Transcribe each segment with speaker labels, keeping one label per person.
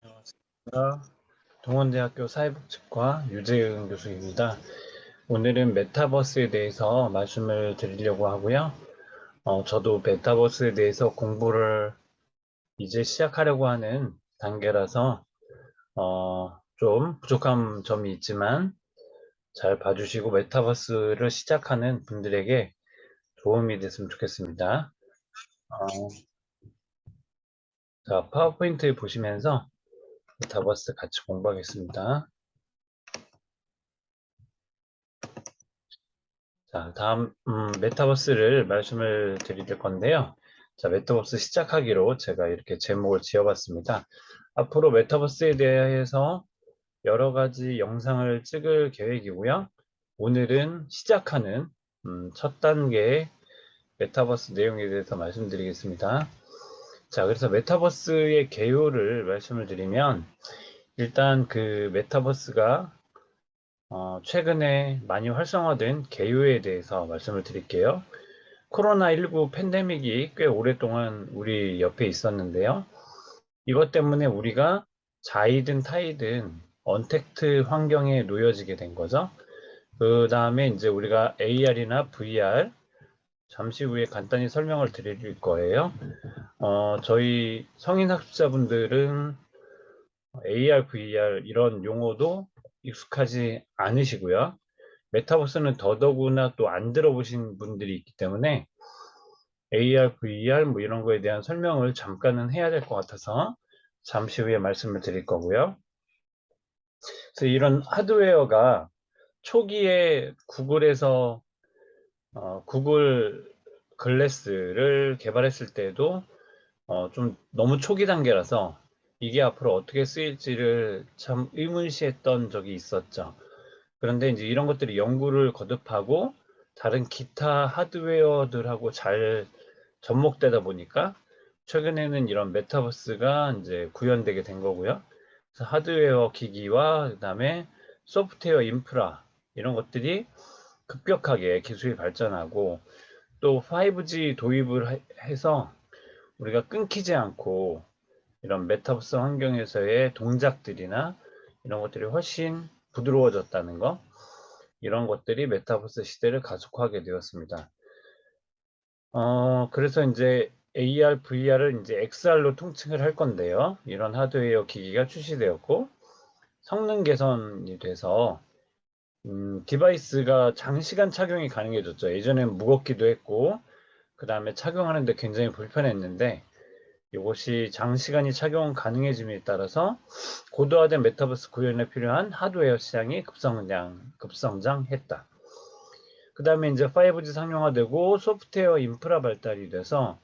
Speaker 1: 안녕하세요. 동원대학교 사회복지과 유재은 교수입니다. 오늘은 메타버스에 대해서 말씀을 드리려고 하고요. 저도 메타버스에 대해서 공부를 이제 시작하려고 하는 단계라서 좀 부족한 점이 있지만 잘 봐주시고 메타버스를 시작하는 분들에게 도움이 됐으면 좋겠습니다. 어, 자, 파워포인트 보시면서 메타버스 같이 공부하겠습니다. 자, 다음 메타버스를 말씀을 드릴 건데요. 자, 메타버스 시작하기로 제가 이렇게 제목을 지어봤습니다. 앞으로 메타버스에 대해서 여러 가지 영상을 찍을 계획이고요. 오늘은 시작하는 첫 단계의 메타버스 내용에 대해서 말씀드리겠습니다. 자, 그래서 메타버스의 개요를 말씀을 드리면 일단 그 메타버스가 최근에 많이 활성화된 개요에 대해서 말씀을 드릴게요. 코로나19 팬데믹이 꽤 오랫동안 우리 옆에 있었는데요. 이것 때문에 우리가 자이든 타이든 언택트 환경에 놓여지게 된 거죠. 그 다음에 이제 우리가 AR이나 VR 잠시 후에 간단히 설명을 드릴 거예요. 저희 성인 학습자분들은 AR, VR 이런 용어도 익숙하지 않으시고요. 메타버스는 더더구나 또 안 들어보신 분들이 있기 때문에 AR, VR 뭐 이런 거에 대한 설명을 잠깐은 해야 될 것 같아서 잠시 후에 말씀을 드릴 거고요. 그래서 이런 하드웨어가 초기에 구글에서 구글 글래스를 개발했을 때도 좀 너무 초기 단계라서 이게 앞으로 어떻게 쓰일지를 참 의문시했던 적이 있었죠. 그런데 이제 이런 것들이 연구를 거듭하고 다른 기타 하드웨어들하고 잘 접목되다 보니까 최근에는 이런 메타버스가 이제 구현되게 된 거고요. 그래서 하드웨어 기기와 그다음에 소프트웨어 인프라 이런 것들이 급격하게 기술이 발전하고 또 5G 도입을 해서 우리가 끊기지 않고 이런 메타버스 환경에서의 동작들이나 이런 것들이 훨씬 부드러워졌다는 거, 이런 것들이 메타버스 시대를 가속화하게 되었습니다. 그래서 이제 AR, VR을 이제 XR로 통칭을 할 건데요. 이런 하드웨어 기기가 출시되었고, 성능 개선이 돼서, 디바이스가 장시간 착용이 가능해졌죠. 예전엔 무겁기도 했고, 그 다음에 착용하는데 굉장히 불편했는데, 이것이 장시간이 착용 가능해짐에 따라서 고도화된 메타버스 구현에 필요한 하드웨어 시장이 급성장했다. 그 다음에 이제 5G 상용화되고 소프트웨어 인프라 발달이 돼서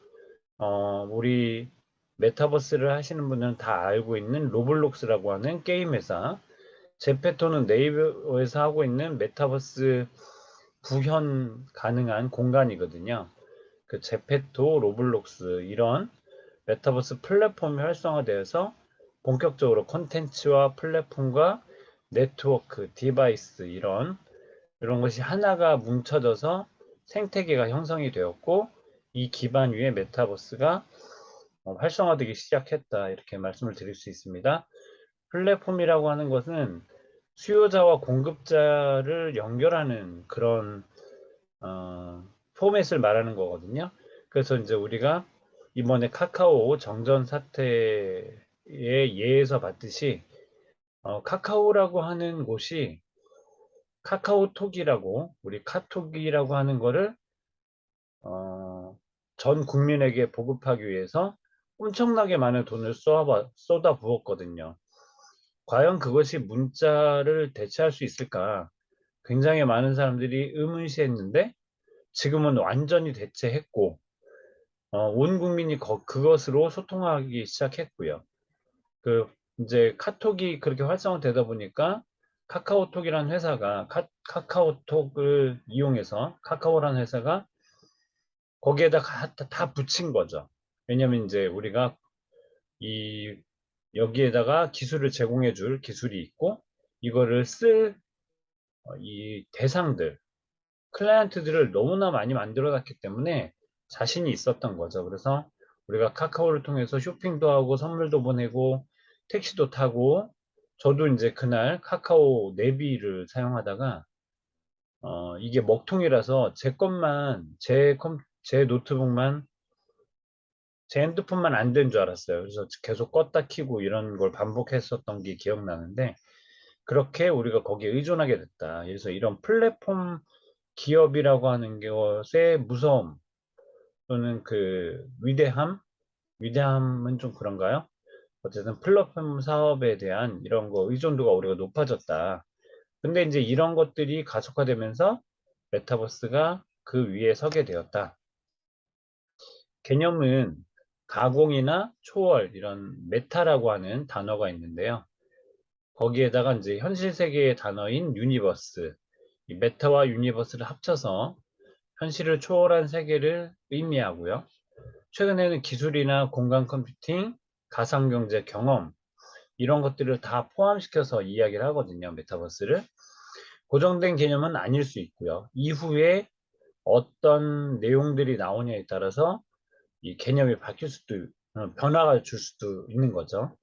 Speaker 1: 우리 메타버스를 하시는 분들은 다 알고 있는 로블록스라고 하는 게임 회사, 제페토는 네이버에서 하고 있는 메타버스 구현 가능한 공간이거든요. 그 제페토, 로블록스 이런 메타버스 플랫폼이 활성화되어서 본격적으로 콘텐츠와 플랫폼과 네트워크, 디바이스 이런 것이 하나가 뭉쳐져서 생태계가 형성이 되었고 이 기반 위에 메타버스가 활성화되기 시작했다 이렇게 말씀을 드릴 수 있습니다. 플랫폼이라고 하는 것은 수요자와 공급자를 연결하는 그런 포맷을 말하는 거거든요. 그래서 이제 우리가 이번에 카카오 정전 사태의 예에서 봤듯이 카카오라고 하는 곳이 카카오톡이라고 우리 카톡이라고 하는 거를 어, 전 국민에게 보급하기 위해서 엄청나게 많은 돈을 쏟아 부었거든요. 과연 그것이 문자를 대체할 수 있을까? 굉장히 많은 사람들이 의문시했는데 지금은 완전히 대체했고 온 국민이 그것으로 소통하기 시작했고요. 그 이제 카톡이 그렇게 활성화되다 보니까 카카오톡이라는 회사가 카카오톡을 이용해서 카카오라는 회사가 거기에다가 다 붙인 거죠. 왜냐면 이제 우리가 이 여기에다가 기술을 제공해 줄 기술이 있고 이거를 쓸 이 대상들 클라이언트들을 너무나 많이 만들어 놨기 때문에 자신이 있었던 거죠. 그래서 우리가 카카오를 통해서 쇼핑도 하고 선물도 보내고 택시도 타고 저도 이제 그날 카카오 내비를 사용하다가 이게 먹통이라서 제 것만 제 노트북만 제 핸드폰만 안 된 줄 알았어요. 그래서 계속 껐다 켜고 이런 걸 반복했었던 게 기억나는데 그렇게 우리가 거기에 의존하게 됐다. 그래서 이런 플랫폼 기업이라고 하는 것의 무서움 또는 그 위대함은 좀 그런가요? 어쨌든 플랫폼 사업에 대한 이런 거 의존도가 우리가 높아졌다. 근데 이제 이런 것들이 가속화되면서 메타버스가 그 위에 서게 되었다. 개념은 가공이나 초월 이런 메타라고 하는 단어가 있는데요. 거기에다가 이제 현실 세계의 단어인 유니버스, 이 메타와 유니버스를 합쳐서 현실을 초월한 세계를 의미하고요. 최근에는 기술이나 공간 컴퓨팅, 가상경제 경험 이런 것들을 다 포함시켜서 이야기를 하거든요. 메타버스를. 고정된 개념은 아닐 수 있고요. 이후에 어떤 내용들이 나오냐에 따라서 이 개념이 바뀔 수도, 변화가 줄 수도 있는 거죠.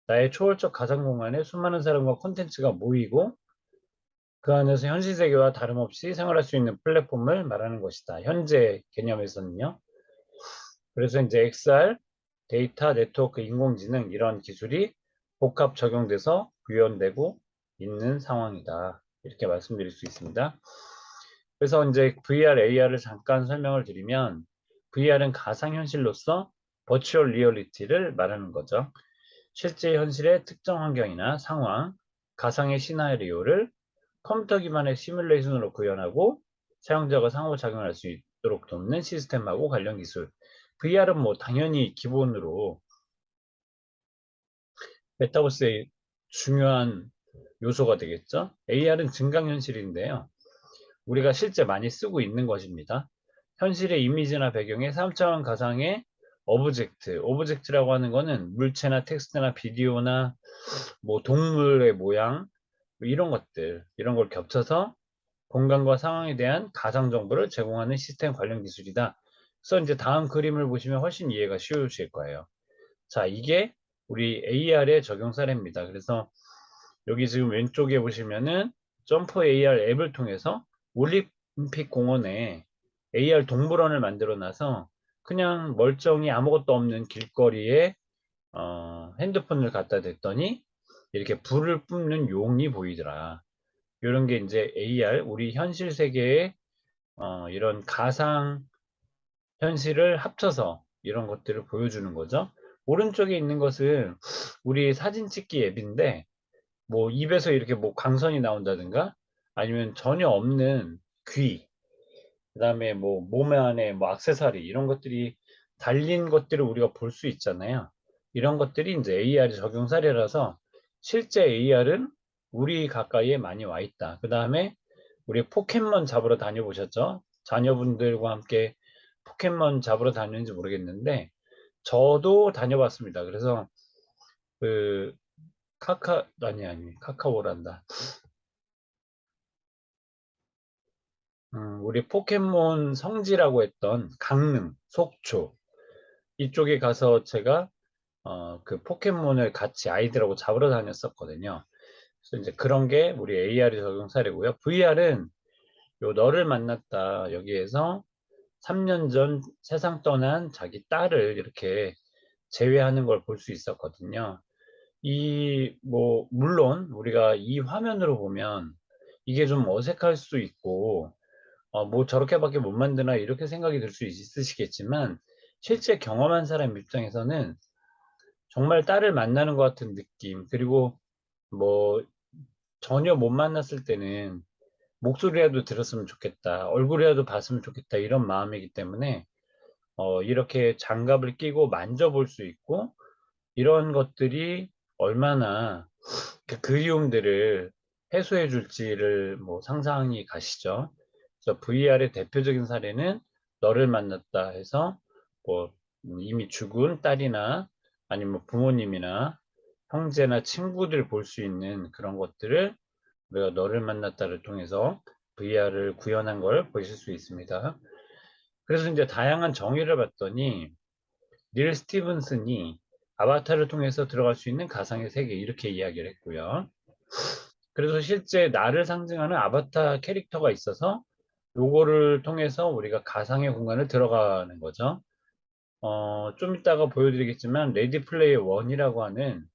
Speaker 1: 나의 초월적 가상 공간에 수많은 사람과 콘텐츠가 모이고 그 안에서 현실 세계와 다름없이 생활할 수 있는 플랫폼을 말하는 것이다. 현재 개념에서는요. 그래서 이제 XR, 데이터, 네트워크, 인공지능 이런 기술이 복합 적용돼서 구현되고 있는 상황이다. 이렇게 말씀드릴 수 있습니다. 그래서 이제 VR, AR을 잠깐 설명을 드리면 VR은 가상현실로서 버추얼 리얼리티를 말하는 거죠. 실제 현실의 특정 환경이나 상황, 가상의 시나리오를 컴퓨터 기반의 시뮬레이션으로 구현하고 사용자가 상호작용할 수 있도록 돕는 시스템하고 관련 기술. VR은 뭐 당연히 기본으로 메타버스의 중요한 요소가 되겠죠. AR은 증강현실인데요. 우리가 실제 많이 쓰고 있는 것입니다. 현실의 이미지나 배경에 3차원 가상의 오브젝트라고 하는 거는 물체나 텍스트나 비디오나 뭐 동물의 모양 뭐 이런 걸 겹쳐서 공간과 상황에 대한 가상 정보를 제공하는 시스템 관련 기술이다. 그래서 이제 다음 그림을 보시면 훨씬 이해가 쉬우실 거예요. 자, 이게 우리 AR의 적용 사례입니다. 그래서 여기 지금 왼쪽에 보시면은 점프 AR 앱을 통해서 올림픽 공원에 AR 동물원을 만들어 놔서 그냥 멀쩡히 아무것도 없는 길거리에 핸드폰을 갖다 댔더니 이렇게 불을 뿜는 용이 보이더라. 이런 게 이제 AR, 우리 현실 세계의 이런 가상 현실을 합쳐서 이런 것들을 보여주는 거죠. 오른쪽에 있는 것은 우리 사진 찍기 앱인데 뭐 입에서 이렇게 뭐 광선이 나온다든가 아니면 전혀 없는 귀, 그다음에 뭐 몸 안에 뭐 액세서리 이런 것들이 달린 것들을 우리가 볼 수 있잖아요. 이런 것들이 이제 AR 적용 사례라서 실제 AR은 우리 가까이에 많이 와 있다. 그다음에 우리 포켓몬 잡으러 다녀보셨죠? 자녀분들과 함께 포켓몬 잡으러 다녔는지 모르겠는데 저도 다녀봤습니다. 그래서 그 카카오란다. 우리 포켓몬 성지라고 했던 강릉, 속초 이쪽에 가서 제가 그 포켓몬을 같이 아이들하고 잡으러 다녔었거든요. 그래서 이제 그런 게 우리 AR이 적용 사례고요. VR은 요 너를 만났다 여기에서 3년 전 세상 떠난 자기 딸을 이렇게 제외하는 걸 볼 수 있었거든요. 물론 우리가 이 화면으로 보면 이게 좀 어색할 수 있고 뭐 저렇게밖에 못 만드나 이렇게 생각이 들 수 있으시겠지만 실제 경험한 사람 입장에서는 정말 딸을 만나는 것 같은 느낌 그리고 뭐 전혀 못 만났을 때는 목소리라도 들었으면 좋겠다 얼굴이라도 봤으면 좋겠다 이런 마음이기 때문에 이렇게 장갑을 끼고 만져볼 수 있고 이런 것들이 얼마나 그 그리움들을 해소해 줄지를 뭐 상상이 가시죠. 그래서 VR의 대표적인 사례는 너를 만났다 해서 뭐 이미 죽은 딸이나 아니면 부모님이나 형제나 친구들 볼 수 있는 그런 것들을 우리가 너를 만났다를 통해서 VR을 구현한 걸 보실 수 있습니다. 그래서 이제 다양한 정의를 봤더니 닐 스티븐슨이 아바타를 통해서 들어갈 수 있는 가상의 세계 이렇게 이야기를 했고요. 그래서 실제 나를 상징하는 아바타 캐릭터가 있어서 요거를 통해서 우리가 가상의 공간을 들어가는 거죠. 좀 이따가 보여드리겠지만 레디 플레이어 1이라고 하는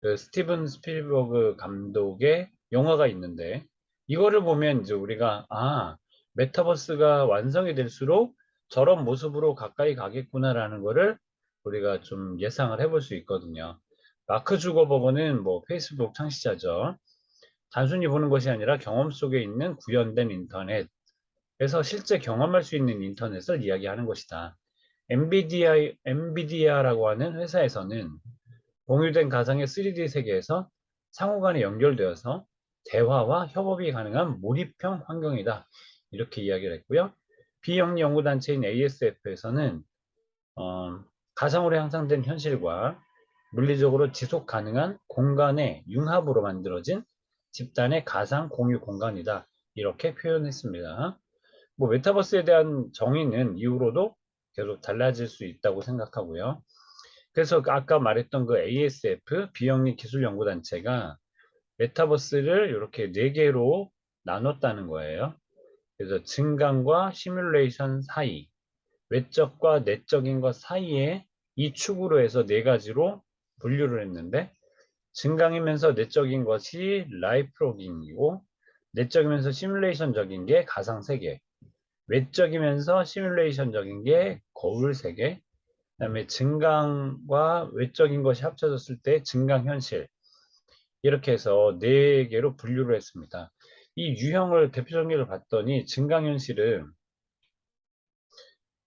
Speaker 1: 그 스티븐 스필버그 감독의 영화가 있는데 이거를 보면 이제 우리가 메타버스가 완성이 될수록 저런 모습으로 가까이 가겠구나라는 거를 우리가 좀 예상을 해볼 수 있거든요. 마크 주거버그는 뭐 페이스북 창시자죠. 단순히 보는 것이 아니라 경험 속에 있는 구현된 인터넷, 그래서 실제 경험할 수 있는 인터넷을 이야기하는 것이다. 엔비디아라고 하는 회사에서는 공유된 가상의 3D 세계에서 상호 간에 연결되어서 대화와 협업이 가능한 몰입형 환경이다. 이렇게 이야기를 했고요. 비영리 연구단체인 ASF에서는 가상으로 향상된 현실과 물리적으로 지속 가능한 공간의 융합으로 만들어진 집단의 가상 공유 공간이다. 이렇게 표현했습니다. 뭐 메타버스에 대한 정의는 이후로도 계속 달라질 수 있다고 생각하고요. 그래서 아까 말했던 그 ASF 비영리 기술연구단체가 메타버스를 이렇게 네 개로 나눴다는 거예요. 그래서 증강과 시뮬레이션 사이, 외적과 내적인 것 사이에 이 축으로 해서 네 가지로 분류를 했는데 증강이면서 내적인 것이 라이프로깅이고 내적이면서 시뮬레이션적인 게 가상세계, 외적이면서 시뮬레이션적인 게 거울세계, 그다음에 증강과 외적인 것이 합쳐졌을 때 증강현실 이렇게 해서 네 개로 분류를 했습니다. 이 유형을 대표적인 걸 봤더니 증강현실은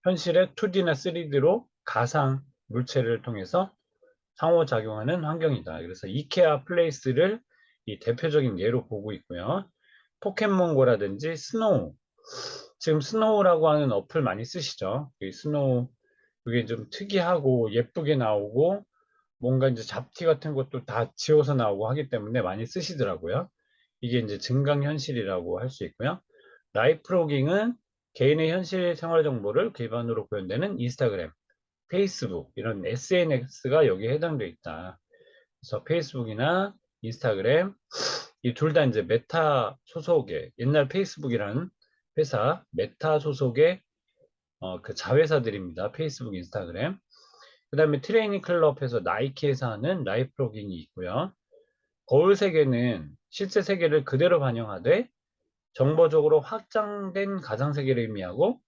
Speaker 1: 현실의 2D나 3D로 가상 물체를 통해서 상호작용하는 환경이다. 그래서 이케아 플레이스를 이 대표적인 예로 보고 있고요. 포켓몬고라든지 스노우, 지금 스노우라고 하는 어플 많이 쓰시죠? 이 스노우 그게 좀 특이하고 예쁘게 나오고 뭔가 이제 잡티 같은 것도 다 지워서 나오고 하기 때문에 많이 쓰시더라고요. 이게 이제 증강현실이라고 할 수 있고요. 라이프로깅은 개인의 현실 생활 정보를 기반으로 구현되는 인스타그램, 페이스북 이런 SNS가 여기에 해당되어 있다. 그래서 페이스북이나 인스타그램 이 둘 다 이제 메타 소속의 옛날 페이스북이라는 회사 메타 소속의 그 자회사들입니다. 페이스북, 인스타그램. 그 다음에 트레이닝 클럽에서 나이키에서 하는 라이프로깅이 있고요. 거울 세계는 실제 세계를 그대로 반영하되 정보적으로 확장된 가상세계를 의미하고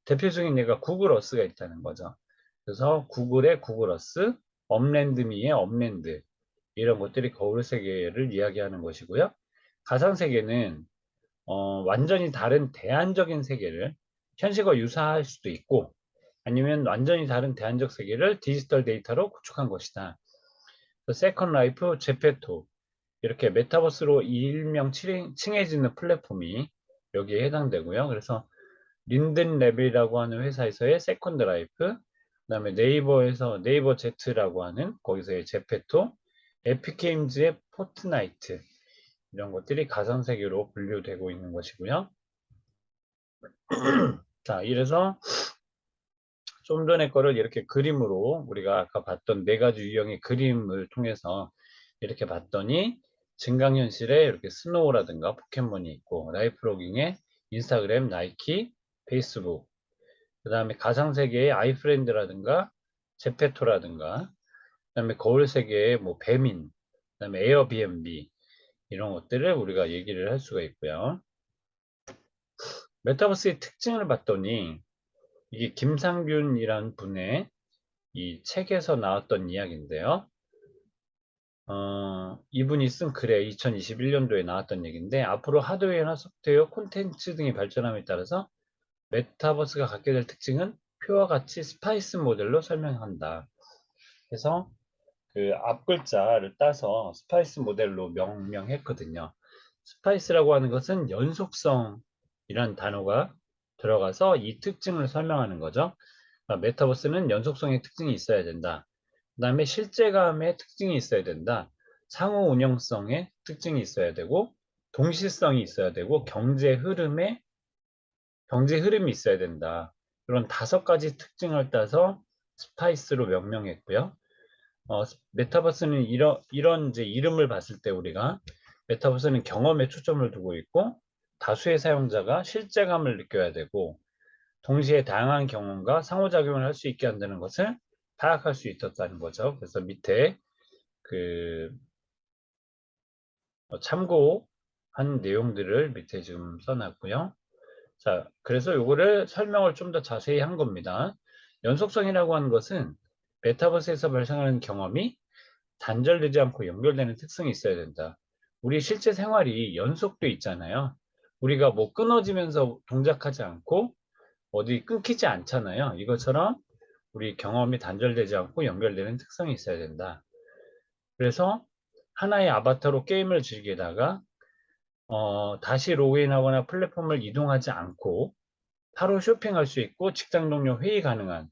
Speaker 1: 대표적인 예가 구글 어스가 있다는 거죠. 그래서 구글의 구글 어스, 업랜드미의 업랜드 이런 것들이 거울 세계를 이야기하는 것이고요. 가상세계는 완전히 다른 대안적인 세계를 현실과 유사할 수도 있고 아니면 완전히 다른 대안적 세계를 디지털 데이터로 구축한 것이다. 세컨 라이프, 제페토 이렇게 메타버스로 일명 칭해지는 플랫폼이 여기에 해당되고요. 그래서 린든랩이라고 하는 회사에서의 세컨드 라이프, 그다음에 네이버에서 네이버 제트라고 하는 거기서의 제페토, 에픽게임즈의 포트나이트 이런 것들이 가상세계로 분류되고 있는 것이고요. 자, 이래서 좀 전에 거를 이렇게 그림으로 우리가 아까 봤던 네 가지 유형의 그림을 통해서 이렇게 봤더니 증강현실에 이렇게 스노우라든가 포켓몬이 있고 라이프로깅에 인스타그램, 나이키, 페이스북 그 다음에 가상세계의 아이프렌드라든가 제페토라든가 그 다음에 거울세계의 뭐 배민 그 다음에 에어비앤비 이런 것들을 우리가 얘기를 할 수가 있고요. 메타버스의 특징을 봤더니 이게 김상균이란 분의 이 책에서 나왔던 이야기인데요. 이분이 쓴 글에 2021년도에 나왔던 얘기인데 앞으로 하드웨어나 소프트웨어, 콘텐츠 등이 발전함에 따라서 메타버스가 갖게 될 특징은 표와 같이 스파이스 모델로 설명한다. 그래서 그 앞글자를 따서 스파이스 모델로 명명했거든요. 스파이스라고 하는 것은 연속성이란 단어가 들어가서 이 특징을 설명하는 거죠. 그러니까 메타버스는 연속성의 특징이 있어야 된다. 그 다음에 실제감의 특징이 있어야 된다. 상호 운영성의 특징이 있어야 되고 동시성이 있어야 되고 경제 흐름이 있어야 된다. 이런 5가지 특징을 따서 스파이스로 명명했고요. 메타버스는 이런 이제 이름을 봤을 때 우리가 메타버스는 경험에 초점을 두고 있고 다수의 사용자가 실제감을 느껴야 되고 동시에 다양한 경험과 상호작용을 할 수 있게 한다는 것을 파악할 수 있었다는 거죠. 그래서 밑에 그 참고한 내용들을 밑에 지금 써놨고요. 자, 그래서 요거를 설명을 좀 더 자세히 한 겁니다. 연속성이라고 하는 것은 메타버스에서 발생하는 경험이 단절되지 않고 연결되는 특성이 있어야 된다. 우리 실제 생활이 연속도 있잖아요. 우리가 뭐 끊어지면서 동작하지 않고 어디 끊기지 않잖아요. 이것처럼 우리 경험이 단절되지 않고 연결되는 특성이 있어야 된다. 그래서 하나의 아바타로 게임을 즐기다가 다시 로그인하거나 플랫폼을 이동하지 않고 하루 쇼핑할 수 있고 직장 동료 회의 가능한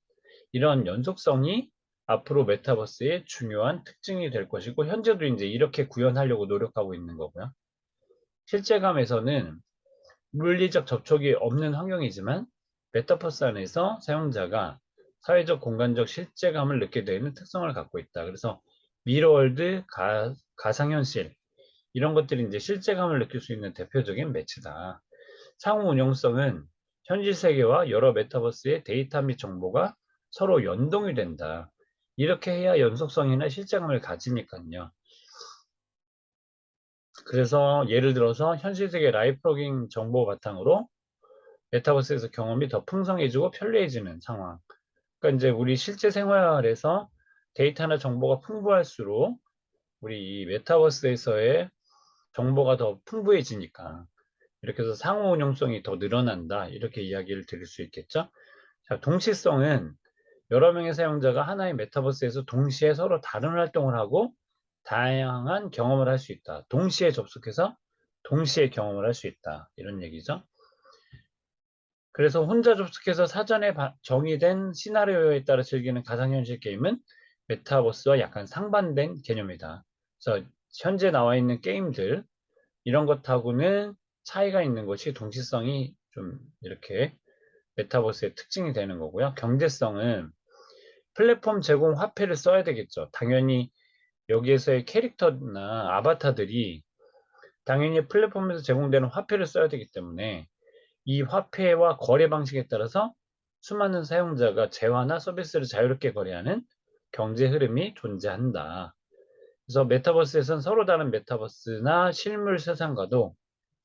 Speaker 1: 이런 연속성이 앞으로 메타버스의 중요한 특징이 될 것이고 현재도 이제 이렇게 구현하려고 노력하고 있는 거고요. 실제감에서는 물리적 접촉이 없는 환경이지만 메타버스 안에서 사용자가 사회적 공간적 실제감을 느끼게 되는 특성을 갖고 있다. 그래서 미러월드, 가상현실 이런 것들이 이제 실제감을 느낄 수 있는 대표적인 매체다. 상호 운용성은 현실 세계와 여러 메타버스의 데이터 및 정보가 서로 연동이 된다. 이렇게 해야 연속성이나 실제감을 가지니까요. 그래서 예를 들어서 현실 세계 라이프 로깅 정보 바탕으로 메타버스에서 경험이 더 풍성해지고 편리해지는 상황. 그러니까 이제 우리 실제 생활에서 데이터나 정보가 풍부할수록 우리 이 메타버스에서의 정보가 더 풍부해지니까 이렇게 해서 상호 운용성이 더 늘어난다. 이렇게 이야기를 드릴 수 있겠죠. 자, 동시성은 여러 명의 사용자가 하나의 메타버스에서 동시에 서로 다른 활동을 하고 다양한 경험을 할 수 있다. 동시에 접속해서 동시에 경험을 할 수 있다. 이런 얘기죠. 그래서 혼자 접속해서 사전에 정의된 시나리오에 따라 즐기는 가상현실 게임은 메타버스와 약간 상반된 개념이다. 그래서 현재 나와 있는 게임들 이런 것하고는 차이가 있는 것이 동시성이 좀 이렇게 메타버스의 특징이 되는 거고요. 경제성은 플랫폼 제공 화폐를 써야 되겠죠. 당연히 여기에서의 캐릭터나 아바타들이 당연히 플랫폼에서 제공되는 화폐를 써야 되기 때문에 이 화폐와 거래 방식에 따라서 수많은 사용자가 재화나 서비스를 자유롭게 거래하는 경제 흐름이 존재한다. 그래서 메타버스에서는 서로 다른 메타버스나 실물 세상과도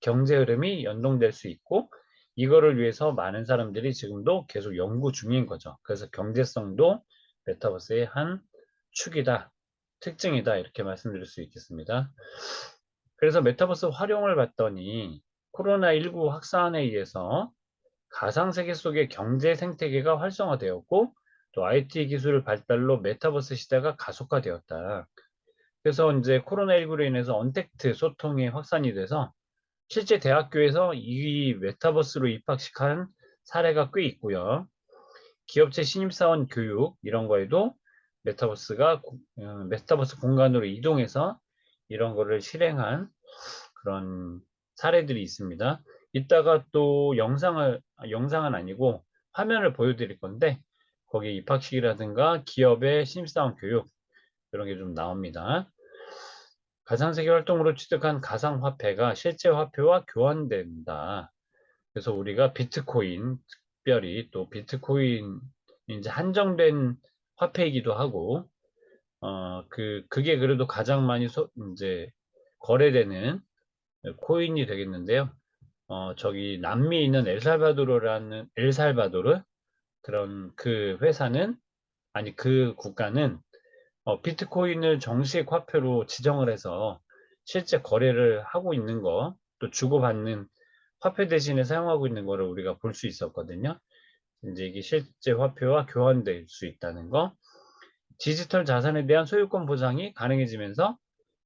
Speaker 1: 경제 흐름이 연동될 수 있고 이거를 위해서 많은 사람들이 지금도 계속 연구 중인 거죠. 그래서 경제성도 메타버스의 한 축이다, 특징이다 이렇게 말씀드릴 수 있겠습니다. 그래서 메타버스 활용을 봤더니 코로나19 확산에 의해서 가상세계 속의 경제 생태계가 활성화되었고 또 IT 기술 발달로 메타버스 시대가 가속화되었다. 그래서 이제 코로나19로 인해서 언택트 소통이 확산이 돼서 실제 대학교에서 이 메타버스로 입학식한 사례가 꽤 있고요. 기업체 신입사원 교육 이런 거에도 메타버스 공간으로 이동해서 이런 거를 실행한 그런 사례들이 있습니다. 이따가 또 영상은 아니고 화면을 보여드릴 건데 거기에 입학식이라든가 기업의 신입사원 교육 이런 게 좀 나옵니다. 가상세계 활동으로 취득한 가상화폐가 실제 화폐와 교환된다. 그래서 우리가 비트코인, 특별히 또 비트코인 이제 한정된 화폐이기도 하고, 그게 그래도 가장 많이 이제 거래되는 코인이 되겠는데요. 저기 남미에 있는 엘살바도르 그런 그 회사는 아니 그 국가는 비트코인을 정식 화폐로 지정을 해서 실제 거래를 하고 있는 거, 또 주고받는 화폐 대신에 사용하고 있는 거를 우리가 볼 수 있었거든요. 이제 이게 실제 화폐와 교환될 수 있다는 거. 디지털 자산에 대한 소유권 보장이 가능해지면서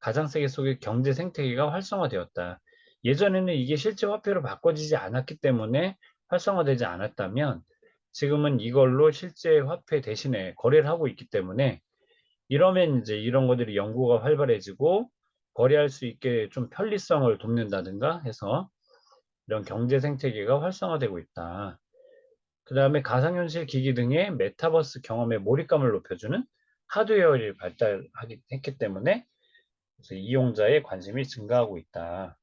Speaker 1: 가상세계 속의 경제 생태계가 활성화되었다. 예전에는 이게 실제 화폐로 바꿔지지 않았기 때문에 활성화되지 않았다면 지금은 이걸로 실제 화폐 대신에 거래를 하고 있기 때문에 이러면 이제 이런 것들이 연구가 활발해지고 거래할 수 있게 좀 편리성을 돕는다든가 해서 이런 경제 생태계가 활성화되고 있다. 그 다음에 가상현실 기기 등의 메타버스 경험의 몰입감을 높여주는 하드웨어를 발달했기 때문에 그래서 이용자의 관심이 증가하고 있다.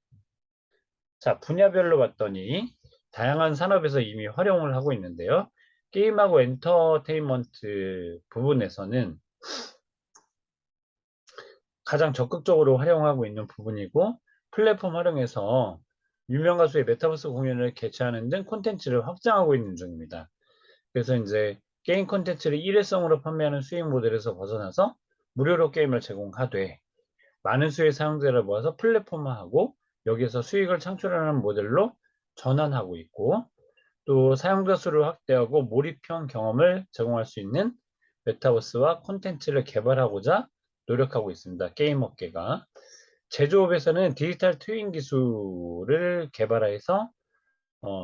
Speaker 1: 자, 분야별로 봤더니 다양한 산업에서 이미 활용을 하고 있는데요. 게임하고 엔터테인먼트 부분에서는 가장 적극적으로 활용하고 있는 부분이고, 플랫폼 활용해서 유명 가수의 메타버스 공연을 개최하는 등 콘텐츠를 확장하고 있는 중입니다. 그래서 이제 게임 콘텐츠를 일회성으로 판매하는 수익 모델에서 벗어나서 무료로 게임을 제공하되 많은 수의 사용자를 모아서 플랫폼화하고 여기에서 수익을 창출하는 모델로 전환하고 있고, 또 사용자 수를 확대하고 몰입형 경험을 제공할 수 있는 메타버스와 콘텐츠를 개발하고자 노력하고 있습니다. 게임 업계가. 제조업에서는 디지털 트윈 기술을 개발해서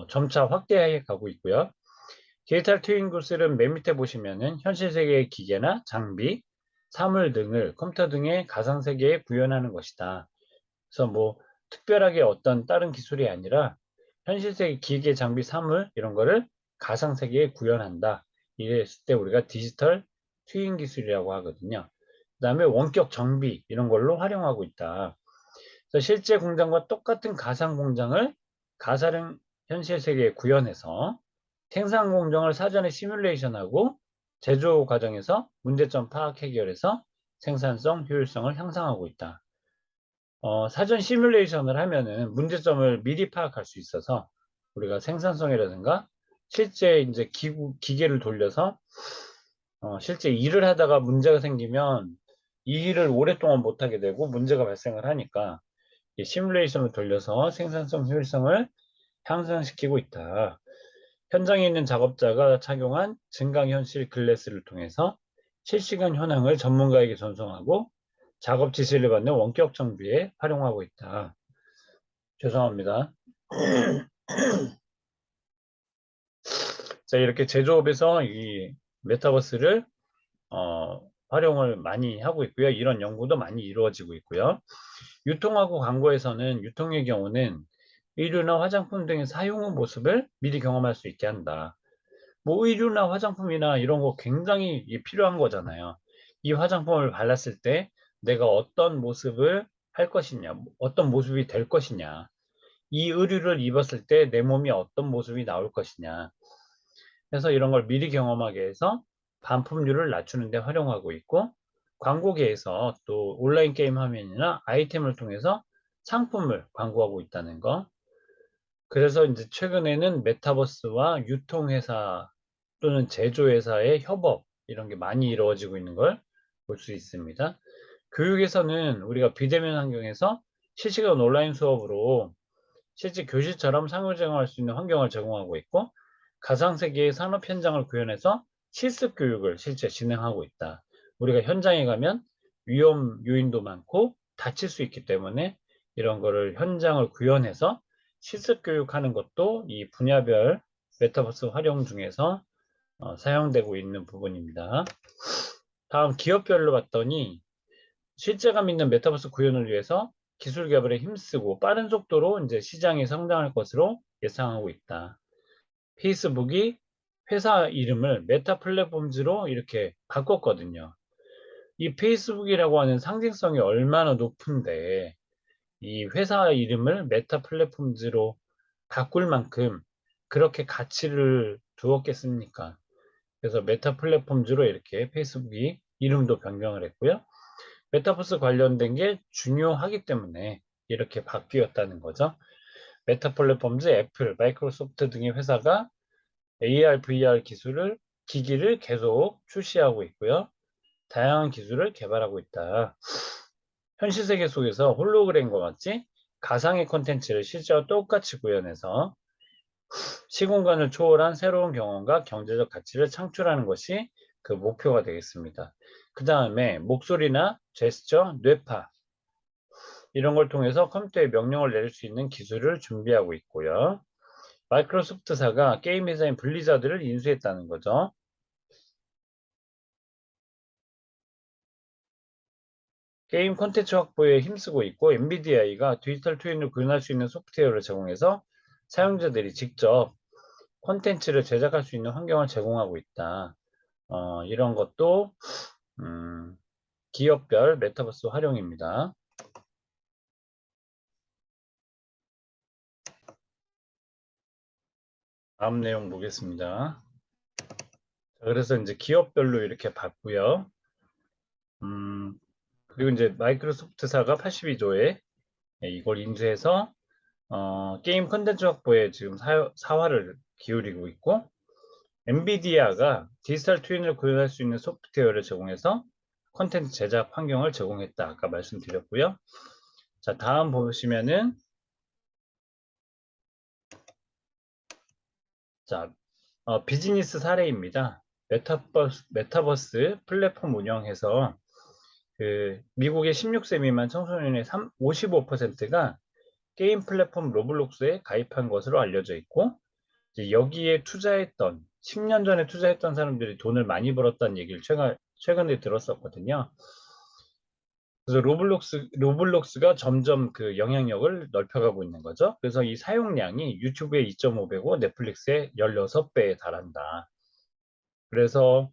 Speaker 1: 점차 확대해 가고 있고요. 디지털 트윈 기술은 맨 밑에 보시면은 현실 세계의 기계나 장비, 사물 등을 컴퓨터 등의 가상 세계에 구현하는 것이다. 그래서 뭐 특별하게 어떤 다른 기술이 아니라 현실 세계 기계, 장비, 사물 이런 거를 가상 세계에 구현한다. 이랬을 때 우리가 디지털 트윈 기술이라고 하거든요. 그다음에 원격 정비 이런 걸로 활용하고 있다. 그래서 실제 공장과 똑같은 가상 공장을 가상 현실 세계에 구현해서 생산 공정을 사전에 시뮬레이션하고 제조 과정에서 문제점 파악 해결해서 생산성, 효율성을 향상하고 있다. 사전 시뮬레이션을 하면은 문제점을 미리 파악할 수 있어서 우리가 생산성이라든가 실제 이제 기계를 돌려서 실제 일을 하다가 문제가 생기면 이 일을 오랫동안 못하게 되고 문제가 발생을 하니까 이 시뮬레이션을 돌려서 생산성, 효율성을 향상시키고 있다. 현장에 있는 작업자가 착용한 증강현실 글래스를 통해서 실시간 현황을 전문가에게 전송하고 작업 지시를 받는 원격 정비에 활용하고 있다. 죄송합니다. 자, 이렇게 제조업에서 이 메타버스를 활용을 많이 하고 있고요. 이런 연구도 많이 이루어지고 있고요. 유통하고 광고에서는 유통의 경우는 의류나 화장품 등의 사용 후 모습을 미리 경험할 수 있게 한다. 뭐 의류나 화장품이나 이런 거 굉장히 필요한 거잖아요. 이 화장품을 발랐을 때 내가 어떤 모습을 할 것이냐, 어떤 모습이 될 것이냐, 이 의류를 입었을 때 내 몸이 어떤 모습이 나올 것이냐 해서 이런 걸 미리 경험하게 해서 반품률을 낮추는 데 활용하고 있고, 광고계에서 또 온라인 게임 화면이나 아이템을 통해서 상품을 광고하고 있다는 거. 그래서 이제 최근에는 메타버스와 유통회사 또는 제조회사의 협업 이런 게 많이 이루어지고 있는 걸 볼 수 있습니다. 교육에서는 우리가 비대면 환경에서 실시간 온라인 수업으로 실제 교실처럼 상호작용할 수 있는 환경을 제공하고 있고, 가상세계의 산업 현장을 구현해서 실습 교육을 실제 진행하고 있다. 우리가 현장에 가면 위험 요인도 많고 다칠 수 있기 때문에 이런 거를 현장을 구현해서 실습 교육하는 것도 이 분야별 메타버스 활용 중에서 사용되고 있는 부분입니다. 다음 기업별로 봤더니 실제감 있는 메타버스 구현을 위해서 기술 개발에 힘쓰고 빠른 속도로 이제 시장이 성장할 것으로 예상하고 있다. 페이스북이 회사 이름을 메타 플랫폼즈로 이렇게 바꿨거든요. 이 페이스북이라고 하는 상징성이 얼마나 높은데 이 회사 이름을 메타 플랫폼즈로 바꿀 만큼 그렇게 가치를 두었겠습니까? 그래서 메타 플랫폼즈로 이렇게 페이스북이 이름도 변경을 했고요. 메타버스 관련된 게 중요하기 때문에 이렇게 바뀌었다는 거죠. 메타 플랫폼즈, 애플, 마이크로소프트 등의 회사가 AR, VR 기기를 계속 출시하고 있고요. 다양한 기술을 개발하고 있다. 현실 세계 속에서 홀로그램과 같이 가상의 콘텐츠를 실제와 똑같이 구현해서 시공간을 초월한 새로운 경험과 경제적 가치를 창출하는 것이 그 목표가 되겠습니다. 그 다음에 목소리나 제스처, 뇌파 이런 걸 통해서 컴퓨터에 명령을 내릴 수 있는 기술을 준비하고 있고요. 마이크로소프트사가 게임 회사인 블리자드를 인수했다는 거죠. 게임 콘텐츠 확보에 힘쓰고 있고, 엔비디아가 디지털 트윈을 구현할 수 있는 소프트웨어를 제공해서 사용자들이 직접 콘텐츠를 제작할 수 있는 환경을 제공하고 있다. 이런 것도 기업별 메타버스 활용입니다. 다음 내용 보겠습니다. 그래서 이제 기업별로 이렇게 봤고요. 그리고 이제 마이크로소프트사가 82조에 이걸 인수해서 게임 컨텐츠 확보에 지금 사활을 기울이고 있고, 엔비디아가 디지털 트윈을 구현할 수 있는 소프트웨어를 제공해서 컨텐츠 제작 환경을 제공했다. 아까 말씀드렸고요. 자, 다음 보시면은, 자, 비즈니스 사례입니다. 메타버스 플랫폼 운영해서 그 미국의 16세 미만 청소년의 55%가 게임 플랫폼 로블록스에 가입한 것으로 알려져 있고, 이제 여기에 투자했던 10년 전에 투자했던 사람들이 돈을 많이 벌었다는 얘기를 최근에 들었었거든요. 그래서 로블록스가 점점 그 영향력을 넓혀가고 있는 거죠. 그래서 이 사용량이 유튜브의 2.5배고 넷플릭스의 16배에 달한다. 그래서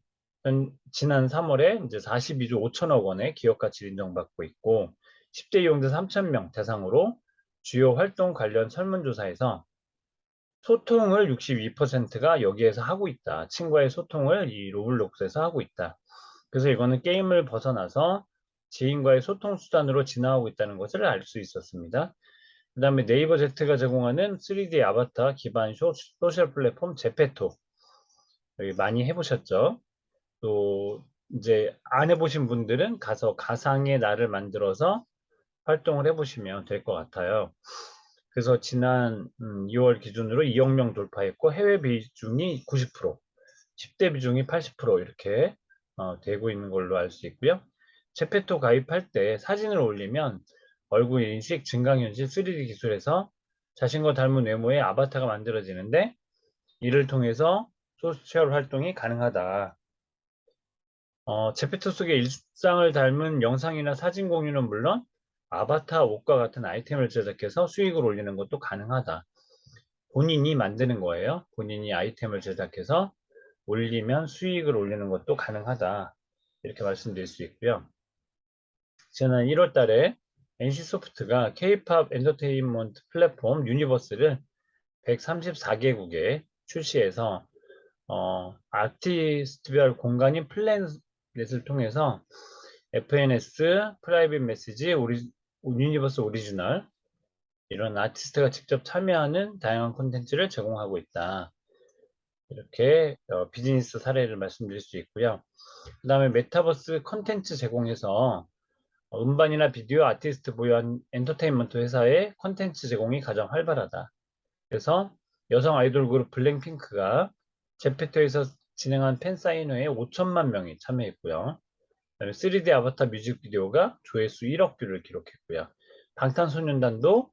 Speaker 1: 지난 3월에 이제 42조 5천억 원의 기업 가치를 인정받고 있고, 10대 이용자 3,000명 대상으로 주요 활동 관련 설문조사에서 소통을 62%가 여기에서 하고 있다. 친구와의 소통을 이 로블록스에서 하고 있다. 그래서 이거는 게임을 벗어나서 지인과의 소통 수단으로 진화하고 있다는 것을 알 수 있었습니다. 그 다음에 네이버 Z가 제공하는 3D 아바타 기반 소셜 플랫폼 제페토. 여기 많이 해보셨죠? 또 이제 안 해보신 분들은 가서 가상의 나를 만들어서 활동을 해보시면 될 것 같아요. 그래서 지난 2월 기준으로 2억 명 돌파했고, 해외 비중이 90%, 10대 비중이 80% 이렇게 되고 있는 걸로 알 수 있고요. 제페토 가입할 때 사진을 올리면 얼굴 인식, 증강현실, 3D 기술에서 자신과 닮은 외모의 아바타가 만들어지는데, 이를 통해서 소셜 활동이 가능하다. 제페토 속의 일상을 닮은 영상이나 사진 공유는 물론 아바타 옷과 같은 아이템을 제작해서 수익을 올리는 것도 가능하다. 본인이 만드는 거예요. 본인이 아이템을 제작해서 올리면 수익을 올리는 것도 가능하다. 이렇게 말씀드릴 수 있고요. 지난 1월 달에 NC소프트가 K-팝 엔터테인먼트 플랫폼 유니버스를 134개국에 출시해서 아티스트별 공간인 플래넷을 통해서 FNS, 프라이빗 메시지, 유니버스 오리지널 이런 아티스트가 직접 참여하는 다양한 콘텐츠를 제공하고 있다. 이렇게 비즈니스 사례를 말씀드릴 수 있고요. 그 다음에 메타버스 콘텐츠 제공에서 음반이나 비디오, 아티스트 보유한 엔터테인먼트 회사의 콘텐츠 제공이 가장 활발하다. 그래서 여성 아이돌 그룹 블랙핑크가 제페토에서 진행한 팬사인회에 5천만 명이 참여했고요. 그다음에 3D 아바타 뮤직비디오가 조회수 1억 뷰를 기록했고요. 방탄소년단도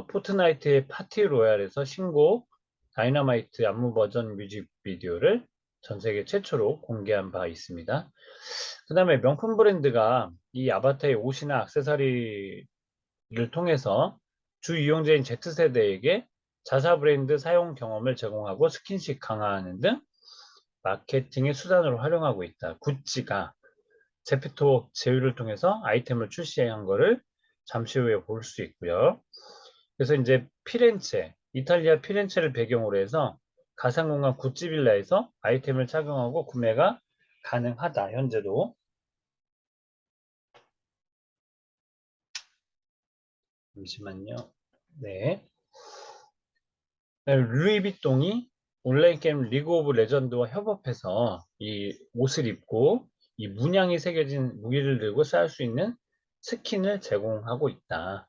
Speaker 1: 포트나이트의 파티 로얄에서 신곡 다이너마이트 안무 버전 뮤직비디오를 전 세계 최초로 공개한 바 있습니다. 그 다음에 명품 브랜드가 이 아바타의 옷이나 액세서리를 통해서 주 이용자인 Z세대에게 자사 브랜드 사용 경험을 제공하고 스킨십 강화하는 등 마케팅의 수단으로 활용하고 있다. 구찌가 제페토 제휴를 통해서 아이템을 출시한 거를 잠시 후에 볼 수 있고요. 그래서 이제 이탈리아 피렌체를 배경으로 해서 가상공간 구찌 빌라에서 아이템을 착용하고 구매가 가능하다. 현재도. 잠시만요. 네. 루이비통이 온라인 게임 리그 오브 레전드와 협업해서 이 옷을 입고 이 문양이 새겨진 무기를 들고 싸울 수 있는 스킨을 제공하고 있다.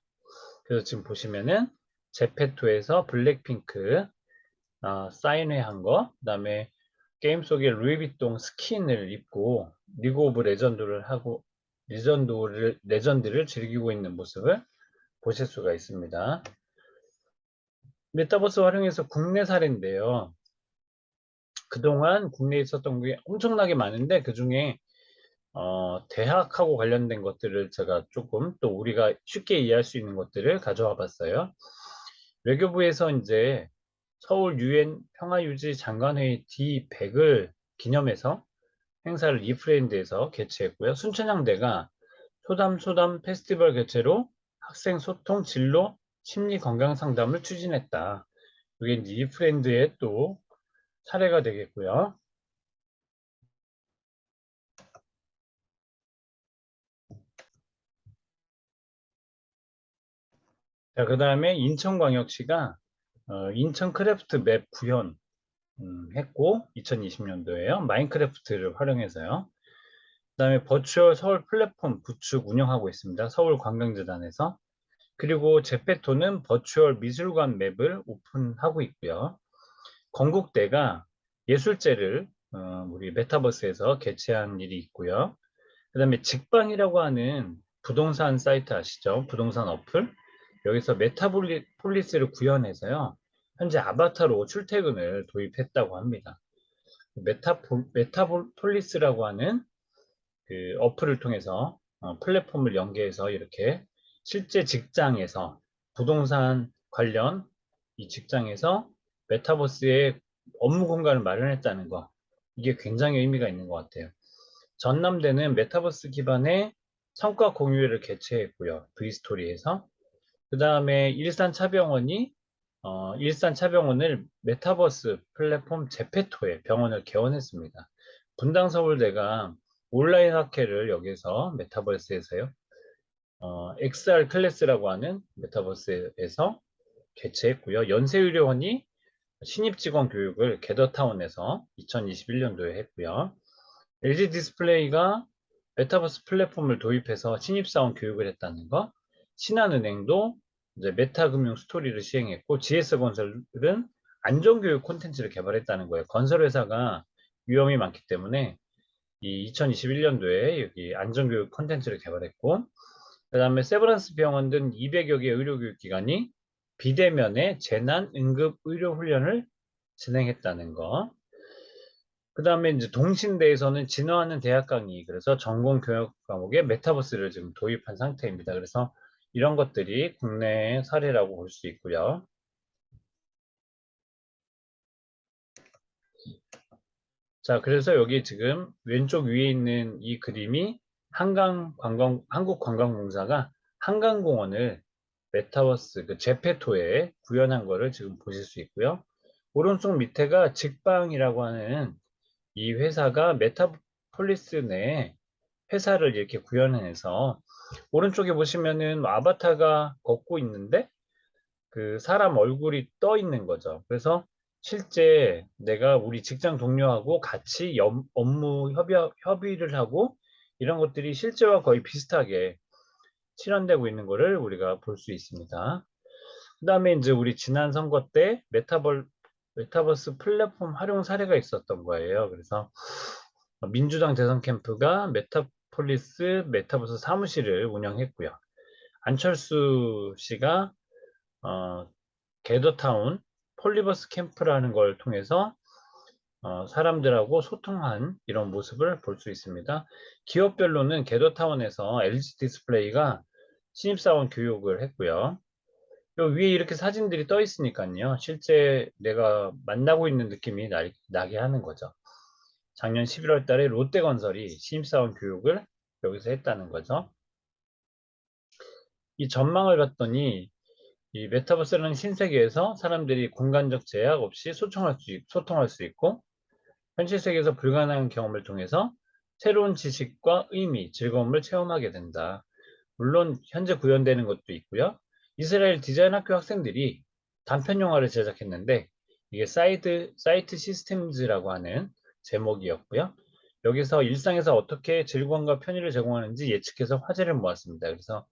Speaker 1: 그래서 지금 보시면은 제페토에서 블랙핑크 사인회 한 거, 그다음에 게임 속에 루이비통 스킨을 입고 리그 오브 레전드를 하고 레전드를 즐기고 있는 모습을 보실 수가 있습니다. 메타버스 활용해서 국내 사례인데요. 그동안 국내에 있었던 게 엄청나게 많은데 그중에 대학하고 관련된 것들을 제가 조금 또 우리가 쉽게 이해할 수 있는 것들을 가져와 봤어요. 외교부에서 이제 서울 유엔 평화유지 장관회의 D100을 기념해서 행사를 이프랜드에서 개최했고요. 순천향대가 소담소담 페스티벌 개최로 학생 소통, 진로, 심리 건강 상담을 추진했다. 이게 이제 이프랜드의 또 사례가 되겠고요. 자, 그 다음에 인천광역시가 인천 크래프트 맵 구현 했고 2020년도에요. 마인크래프트를 활용해서요. 그 다음에 버추얼 서울 플랫폼 구축 운영하고 있습니다. 서울관광재단에서. 그리고 제페토는 버추얼 미술관 맵을 오픈하고 있고요. 건국대가 예술제를 우리 메타버스에서 개최한 일이 있고요. 그 다음에 직방이라고 하는 부동산 사이트 아시죠? 부동산 어플. 여기서 메타폴리스를 구현해서요. 현재 아바타로 출퇴근을 도입했다고 합니다. 메타폴리스라고 하는 그 어플을 통해서 플랫폼을 연계해서 이렇게 실제 직장에서 부동산 관련 이 직장에서 메타버스의 업무 공간을 마련했다는 거. 이게 굉장히 의미가 있는 것 같아요. 전남대는 메타버스 기반의 성과 공유회를 개최했고요. V스토리에서. 그 다음에 일산차병원을 메타버스 플랫폼 제페토에 병원을 개원했습니다. 분당서울대가 온라인 학회를 여기서 메타버스에서요. XR 클래스라고 하는 메타버스에서 개최했고요. 연세의료원이 신입직원 교육을 게더타운에서 2021년도에 했고요. LG 디스플레이가 메타버스 플랫폼을 도입해서 신입사원 교육을 했다는 거. 신한은행도 이제 메타금융 스토리를 시행했고, GS건설은 안전교육 콘텐츠를 개발했다는 거예요. 건설회사가 위험이 많기 때문에 이 2021년도에 여기 안전교육 콘텐츠를 개발했고, 그 다음에 세브란스 병원 등 200여 개 의료교육기관이 비대면의 재난 응급 의료 훈련을 진행했다는 거. 그 다음에 이제 동신대에서는 진화하는 대학 강의, 그래서 전공 교육 과목에 메타버스를 지금 도입한 상태입니다. 그래서 이런 것들이 국내 사례라고 볼 수 있고요. 자, 그래서 여기 지금 왼쪽 위에 있는 이 그림이 한국관광공사가 한강공원을 메타버스 그 제페토에 구현한 거를 지금 보실 수 있고요. 오른쪽 밑에가 직방이라고 하는 이 회사가 메타폴리스 내에 회사를 이렇게 구현해서 오른쪽에 보시면은 아바타가 걷고 있는데 그 사람 얼굴이 떠 있는 거죠. 그래서 실제 내가 우리 직장 동료하고 같이 업무 협의를 하고 이런 것들이 실제와 거의 비슷하게 실현되고 있는 것을 우리가 볼 수 있습니다. 그 다음에 이제 우리 지난 선거 때 메타버스 플랫폼 활용 사례가 있었던 거예요. 그래서 민주당 대선 캠프가 메타버스 사무실을 운영했고요. 안철수 씨가 어, 게더타운 폴리버스 캠프라는 걸 통해서 사람들하고 소통한 이런 모습을 볼 수 있습니다. 기업별로는 게더타운에서 LG 디스플레이가 신입사원 교육을 했고요. 요 위에 이렇게 사진들이 떠 있으니까요. 실제 내가 만나고 있는 느낌이 나게 하는 거죠. 작년 11월 달에 롯데건설이 신입사원 교육을 여기서 했다는 거죠. 이 전망을 봤더니 이 메타버스라는 신세계에서 사람들이 공간적 제약 없이 소통할 수 있고 현실 세계에서 불가능한 경험을 통해서 새로운 지식과 의미, 즐거움을 체험하게 된다. 물론 현재 구현되는 것도 있고요. 이스라엘 디자인 학교 학생들이 단편 영화를 제작했는데 이게 사이트 시스템즈라고 하는 제목이었고요. 여기서 일상에서 어떻게 즐거움과 편의를 제공하는지 예측해서 화제를 모았습니다. 그래서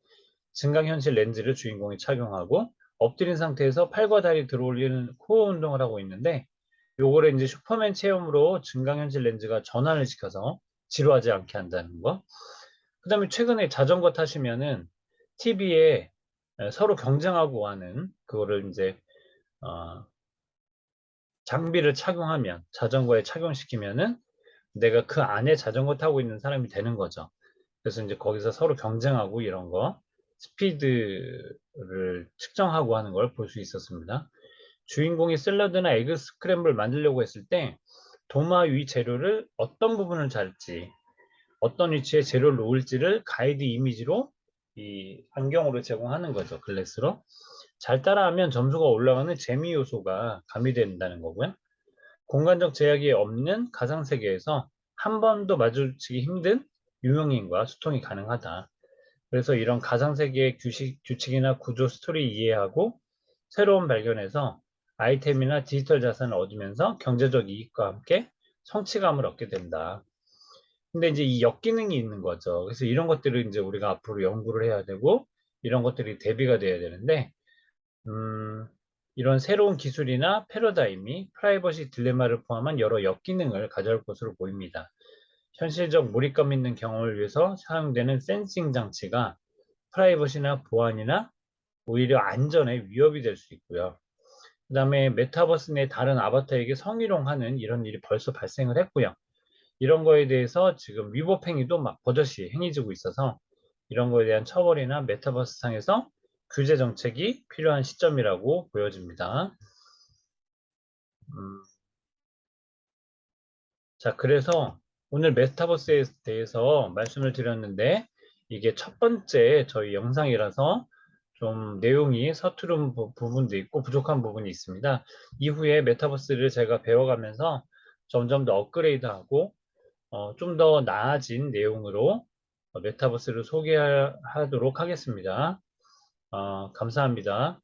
Speaker 1: 증강현실 렌즈를 주인공이 착용하고 엎드린 상태에서 팔과 다리 들어올리는 코어 운동을 하고 있는데 요거를 이제 슈퍼맨 체험으로 증강현실 렌즈가 전환을 시켜서 지루하지 않게 한다는 거. 그 다음에 최근에 자전거 타시면은 TV에 서로 경쟁하고 하는 그거를 이제 어, 장비를 착용하면 자전거에 착용시키면은 내가 그 안에 자전거 타고 있는 사람이 되는 거죠. 그래서 이제 거기서 서로 경쟁하고 이런 거 스피드를 측정하고 하는 걸 볼 수 있었습니다. 주인공이 샐러드나 에그 스크램블 만들려고 했을 때 도마 위 재료를 어떤 부분을 잘지, 어떤 위치에 재료를 놓을지를 가이드 이미지로 이 안경으로 제공하는 거죠. 글래스로. 잘 따라하면 점수가 올라가는 재미 요소가 가미된다는 거고요. 공간적 제약이 없는 가상세계에서 한 번도 마주치기 힘든 유명인과 소통이 가능하다. 그래서 이런 가상세계의 규칙이나 구조, 스토리 이해하고 새로운 발견에서 아이템이나 디지털 자산을 얻으면서 경제적 이익과 함께 성취감을 얻게 된다. 근데 이제 이 역기능이 있는 거죠. 그래서 이런 것들을 이제 우리가 앞으로 연구를 해야 되고 이런 것들이 대비가 돼야 되는데 음, 이런 새로운 기술이나 패러다임이 프라이버시 딜레마를 포함한 여러 역기능을 가져올 것으로 보입니다. 현실적 몰입감 있는 경험을 위해서 사용되는 센싱 장치가 프라이버시나 보안이나 오히려 안전에 위협이 될 수 있고요. 그 다음에 메타버스 내 다른 아바타에게 성희롱하는 이런 일이 벌써 발생을 했고요. 이런 거에 대해서 지금 위법 행위도 막 버젓이 행해지고 있어서 이런 거에 대한 처벌이나 메타버스 상에서 규제 정책이 필요한 시점이라고 보여집니다. 음, 자, 그래서 오늘 메타버스에 대해서 말씀을 드렸는데 이게 첫 번째 저희 영상이라서 좀 내용이 서투른 부분도 있고 부족한 부분이 있습니다. 이후에 메타버스를 제가 배워가면서 점점 더 업그레이드하고 좀 더 나아진 내용으로 메타버스를 소개하도록 하겠습니다. 감사합니다.